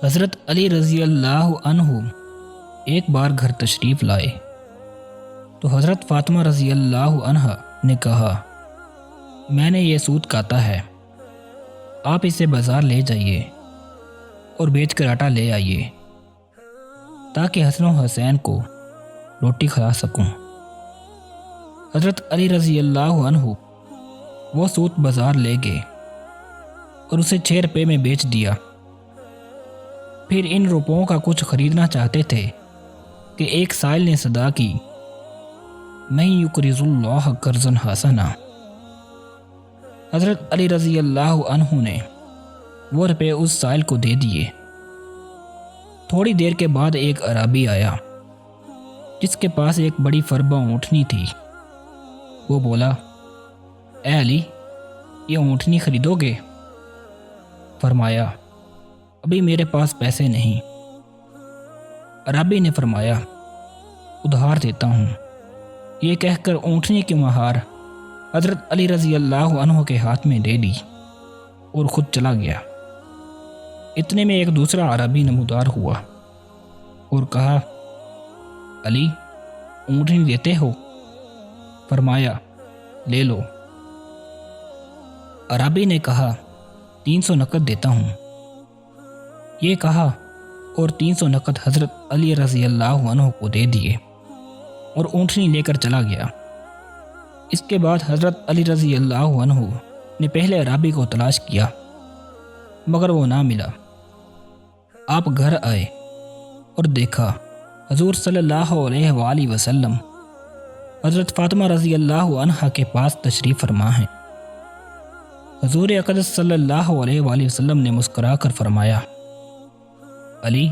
حضرت علی رضی اللہ عنہ ایک بار گھر تشریف لائے تو حضرت فاطمہ رضی اللہ عنہا نے کہا، میں نے یہ سوت کاتا ہے، آپ اسے بازار لے جائیے اور بیچ کر آٹا لے آئیے تاکہ حسن و حسین کو روٹی کھلا سکوں۔ حضرت علی رضی اللہ عنہ وہ سوت بازار لے گئے اور اسے 6 روپے میں بیچ دیا۔ پھر ان روپوں کا کچھ خریدنا چاہتے تھے کہ ایک سائل نے صدا کی، میں یقرض اللہ قرضا حسنا۔ حضرت علی رضی اللہ عنہ نے وہ روپے اس سائل کو دے دیے۔ تھوڑی دیر کے بعد ایک اعرابی آیا جس کے پاس ایک بڑی فربہ اونٹنی تھی۔ وہ بولا، اے علی، یہ اونٹنی خریدو گے؟ فرمایا، ابھی میرے پاس پیسے نہیں۔ اعرابی نے فرمایا، ادھار دیتا ہوں۔ یہ کہہ کر اونٹنی کی مہار حضرت علی رضی اللہ عنہ کے ہاتھ میں دے دی اور خود چلا گیا۔ اتنے میں ایک دوسرا اعرابی نمودار ہوا اور کہا، علی، اونٹنی دیتے ہو؟ فرمایا، لے لو۔ اعرابی نے کہا، 300 نقد دیتا ہوں۔ یہ کہا اور 300 نقد حضرت علی رضی اللہ عنہ کو دے دیے اور اونٹنی لے کر چلا گیا۔ اس کے بعد حضرت علی رضی اللہ عنہ نے پہلے اعرابی کو تلاش کیا مگر وہ نہ ملا۔ آپ گھر آئے اور دیکھا حضور صلی اللہ علیہ وآلہ وسلم حضرت فاطمہ رضی اللہ عنہا کے پاس تشریف فرما ہیں۔ حضور اقدس صلی اللہ علیہ وآلہ وسلم نے مسکرا کر فرمایا، علی،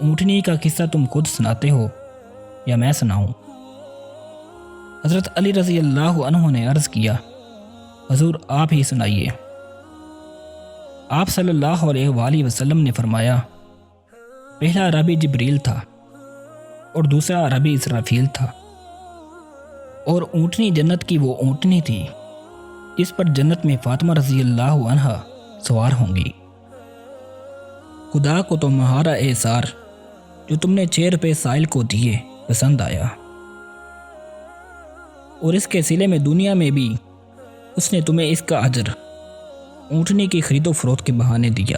اونٹنی کا قصہ تم خود سناتے ہو یا میں سناؤں؟ حضرت علی رضی اللہ عنہ نے عرض کیا، حضور آپ ہی سنائیے۔ آپ صلی اللہ علیہ وآلہ وسلم نے فرمایا، پہلا اعرابی جبریل تھا اور دوسرا اعرابی اسرافیل تھا، اور اونٹنی جنت کی وہ اونٹنی تھی جس پر جنت میں فاطمہ رضی اللہ عنہا سوار ہوں گی۔ خدا کو تمہارا احسار جو تم نے 6 روپے سائل کو دیے پسند آیا، اور اس کے صلے میں دنیا میں بھی اس نے تمہیں اس کا اجر اونٹنی کی خرید و فروخت کے بہانے دیا۔